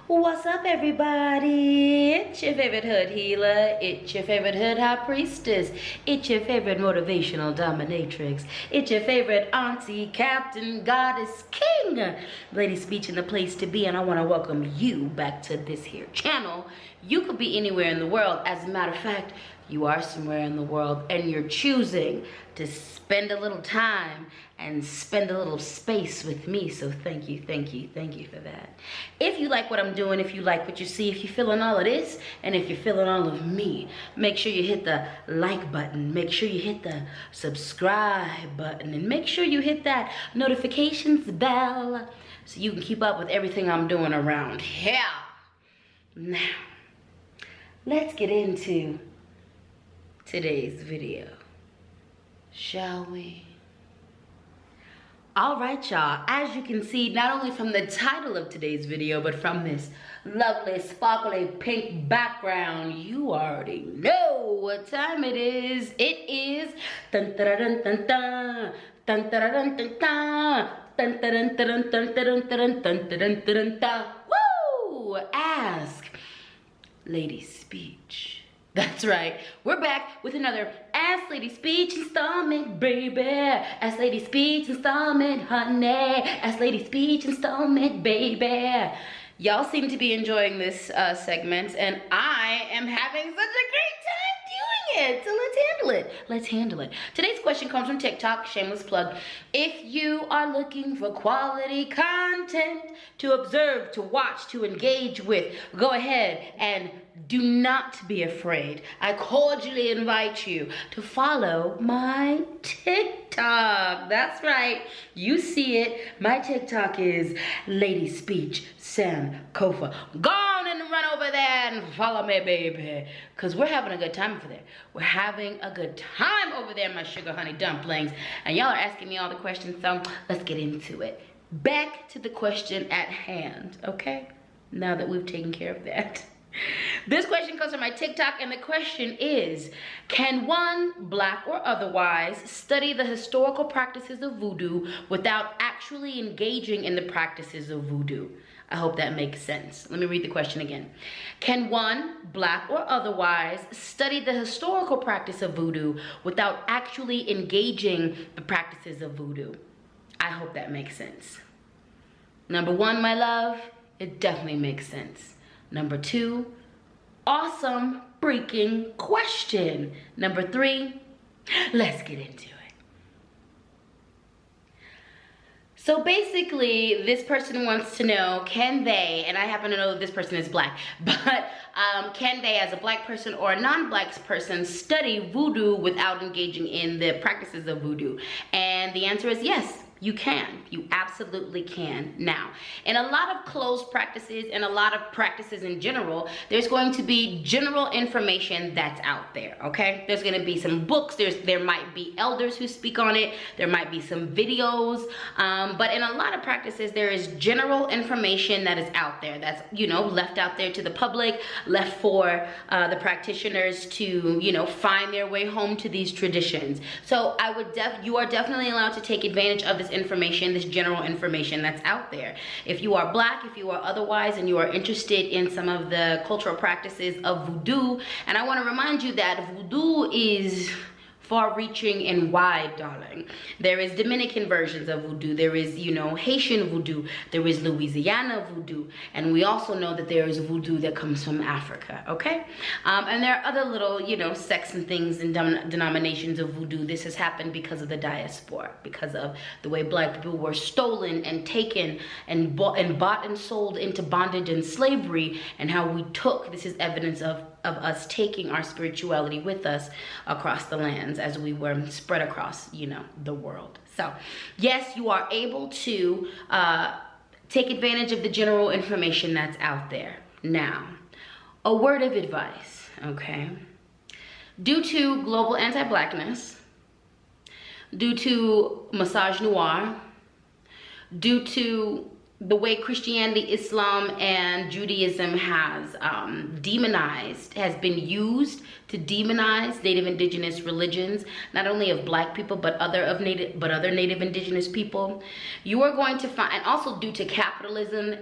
What's up, everybody? It's your favorite hood healer. It's your favorite hood high priestess. It's your favorite motivational dominatrix. It's your favorite auntie, captain, goddess, king. Lady Speech in the place to be, and I want to welcome you back to this here channel. You could be anywhere in the world. As a matter of fact, you are somewhere in the world, and you're choosing to spend a little time and spend a little space with me. So thank you for that. If you like what I'm doing, if you like what you see, if you're feeling all of this, and if you're feeling all of me, make sure you hit the like button, make sure you hit the subscribe button, and make sure you hit that notifications bell so you can keep up with everything I'm doing around here. Now, let's get into today's video, shall we? All right, y'all, as you can see, not only from the title of today's video, but from this lovely, sparkly pink background, you already know what time it is. It is dun dun dun dun dun dun dun dun dun dun dun dun dun dun dun dun dun dun dun. Woo! Ask Lady Speech. That's right, we're back with another Ask Lady Speech installment, baby. Ask Lady Speech installment, honey. Ask Lady Speech installment, baby. Y'all seem to be enjoying this segment, and I am having such a great time doing it. So let's handle it. Today's question comes from TikTok, shameless plug. If you are looking for quality content to observe, to watch, to engage with, go ahead and do not be afraid. I cordially invite you to follow my TikTok. That's right, you see it. My TikTok is Lady Speech Sankofa. Go on and run over there and follow me, baby, because we're having a good time over there. We're having a good time over there, my sugar honey dumplings. And y'all are asking me all the questions, so let's get into it. Back to the question at hand, okay? Now that we've taken care of that. This question comes from my TikTok, and the question is, can one, black or otherwise, study the historical practices of voodoo without actually engaging in the practices of voodoo? I hope that makes sense. Let me read the question again. Can one, black or otherwise, study the historical practice of voodoo without actually engaging the practices of voodoo? I hope that makes sense. Number one, my love, it definitely makes sense. Number two, awesome freaking question. Number three, let's get into it. So basically, this person wants to know, can they, and I happen to know that this person is black, but can they, as a black person or a non-black person, study voodoo without engaging in the practices of voodoo? And the answer is yes. You can. You absolutely can. Now, in a lot of closed practices and a lot of practices in general, there's going to be general information that's out there, okay? There's going to be some books, there might be elders who speak on it, there might be some videos, but in a lot of practices, there is general information that is out there that's, you know, left out there to the public, left for the practitioners to, you know, find their way home to these traditions. So you are definitely allowed to take advantage of this information, this general information that's out there. If you are black, if you are otherwise, and you are interested in some of the cultural practices of voodoo, and I want to remind you that voodoo is far-reaching and wide, darling. There is Dominican versions of voodoo. There is, you know, Haitian voodoo. There is Louisiana voodoo. And we also know that there is voodoo that comes from Africa, okay? And there are other little, you know, sects and things and denominations of voodoo. This has happened because of the diaspora, because of the way black people were stolen and taken and bought and sold into bondage and slavery, and how we took, this is evidence of us taking our spirituality with us across the lands as we were spread across, you know, the world. So yes, you are able to take advantage of the general information that's out there. Now, a word of advice, okay? Due to global anti-blackness, due to misogynoir, due to the way Christianity, Islam, and Judaism has been used to demonize Native Indigenous religions, not only of Black people, but other Native Indigenous people. You are going to find, and also due to capitalism,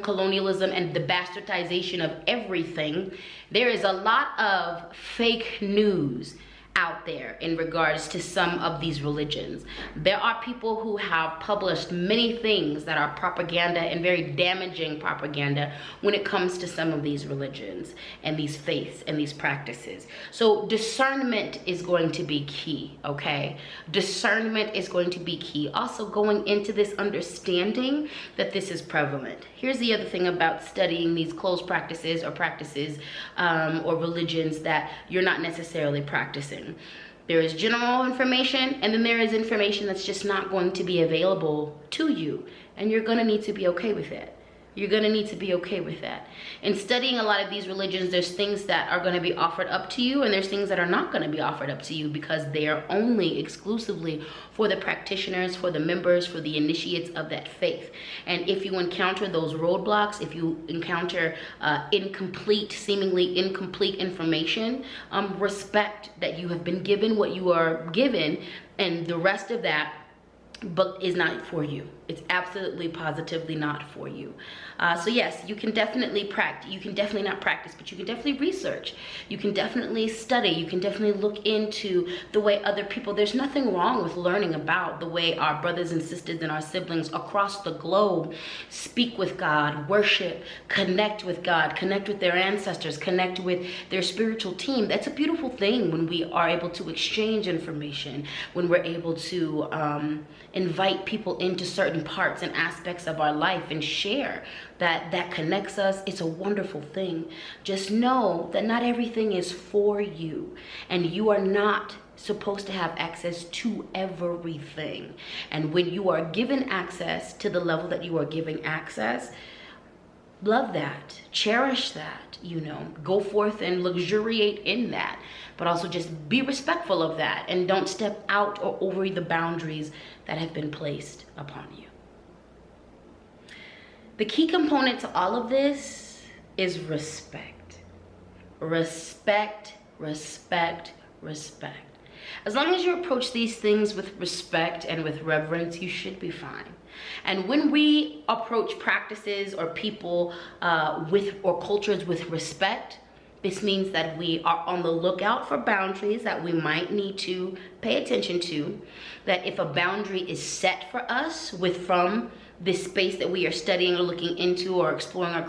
colonialism, and the bastardization of everything, there is a lot of fake news out there in regards to some of these religions. There are people who have published many things that are propaganda and very damaging propaganda when it comes to some of these religions and these faiths and these practices. So discernment is going to be key, okay? Discernment is going to be key. Also going into this understanding that this is prevalent. Here's the other thing about studying these closed practices or or religions that you're not necessarily practicing. There is general information, and then there is information that's just not going to be available to you, and you're going to need to be okay with it. You're going to need to be okay with that. In studying a lot of these religions, there's things that are going to be offered up to you, and there's things that are not going to be offered up to you because they are only exclusively for the practitioners, for the members, for the initiates of that faith. And if you encounter those roadblocks, if you encounter seemingly incomplete information, respect that you have been given what you are given, and the rest of that book is not for you. It's absolutely positively not for you. So yes, you can definitely practice. You can definitely not practice, but you can definitely research. You can definitely study. You can definitely look into the way other people, there's nothing wrong with learning about the way our brothers and sisters and our siblings across the globe speak with God, worship, connect with God, connect with their ancestors, connect with their spiritual team. That's a beautiful thing when we are able to exchange information, when we're able to invite people into certain parts and aspects of our life and share that connects us. It's a wonderful thing. Just know that not everything is for you, and you are not supposed to have access to everything. And when you are given access to the level that you are giving access, love that, cherish that, go forth and luxuriate in that, but also just be respectful of that and don't step out or over the boundaries that have been placed upon you. The key component to all of this is respect. Respect, respect, respect. As long as you approach these things with respect and with reverence, you should be fine. And when we approach practices or people or cultures with respect, this means that we are on the lookout for boundaries that we might need to pay attention to. That if a boundary is set for us from this space that we are studying or looking into or exploring our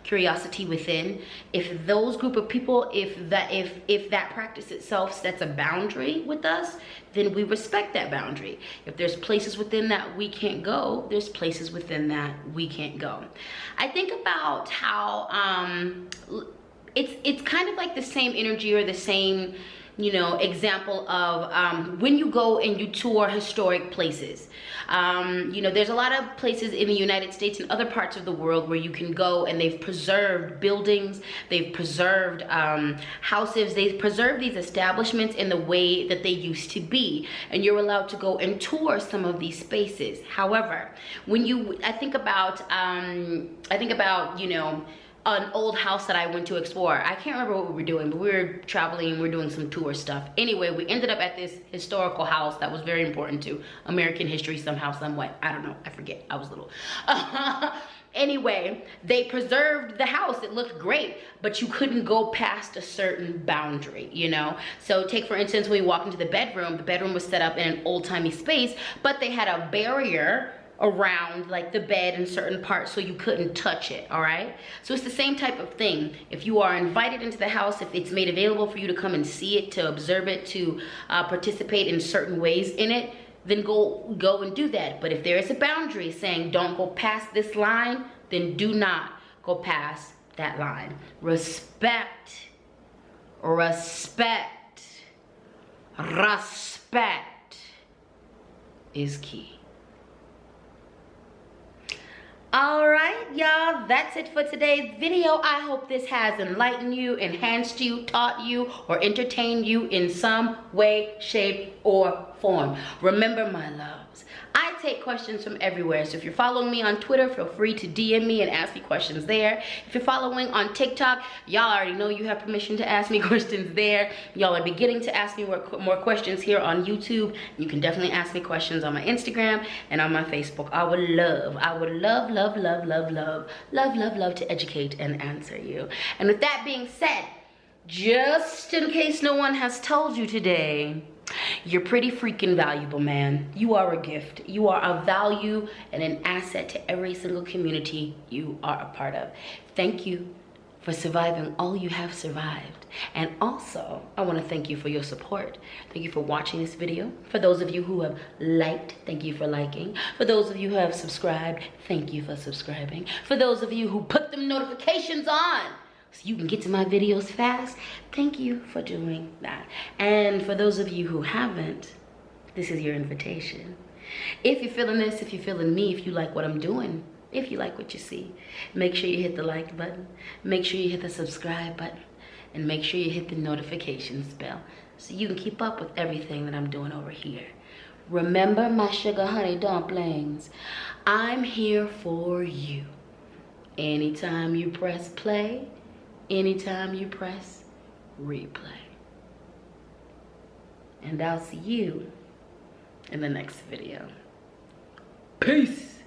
curiosity within, if those group of people, if that practice itself sets a boundary with us, then we respect that boundary. If there's places within that we can't go, there's places within that we can't go. I think about how it's kind of like the same energy or the same example of when you go and you tour historic places. There's a lot of places in the United States and other parts of the world where you can go and they've preserved buildings, they've preserved houses, they've preserved these establishments in the way that they used to be, and you're allowed to go and tour some of these spaces. However, I think about an old house that I went to explore. I can't remember what we were doing, but we were traveling, we were doing some tour stuff. Anyway, we ended up at this historical house that was very important to American history somehow, some way. I don't know, I forget, I was little. Anyway, they preserved the house. It looked great, but you couldn't go past a certain boundary, So take, for instance, when we walked into the bedroom was set up in an old-timey space, but they had a barrier around like the bed in certain parts so you couldn't touch it. All right, so it's the same type of thing. If you are invited into the house, if it's made available for you to come and see it, to observe it, to participate in certain ways in it, then go and do that. But if there is a boundary saying don't go past this line, then do not go past that line. Respect, respect, respect is key. All right, y'all, that's it for today's video. I hope this has enlightened you, enhanced you, taught you, or entertained you in some way, shape, or form. Remember, my loves, I take questions from everywhere. So if you're following me on Twitter, feel free to DM me and ask me questions there. If you're following on TikTok, y'all already know you have permission to ask me questions there. Y'all are beginning to ask me more questions here on YouTube. You can definitely ask me questions on my Instagram and on my Facebook. I would love to educate and answer you. And with that being said, just in case no one has told you today, you're pretty freaking valuable, man. You are a gift. You are a value and an asset to every single community you are a part of. Thank you for surviving all you have survived. And also, I want to thank you for your support. Thank you for watching this video. For those of you who have liked, thank you for liking. For those of you who have subscribed, thank you for subscribing. For those of you who put them notifications on so you can get to my videos fast, thank you for doing that. And for those of you who haven't, this is your invitation. If you're feeling this, if you're feeling me, if you like what I'm doing, if you like what you see, make sure you hit the like button, make sure you hit the subscribe button, and make sure you hit the notifications bell so you can keep up with everything that I'm doing over here. Remember, my sugar honey dumplings, I'm here for you. Anytime you press play, anytime you press replay. And I'll see you in the next video. Peace.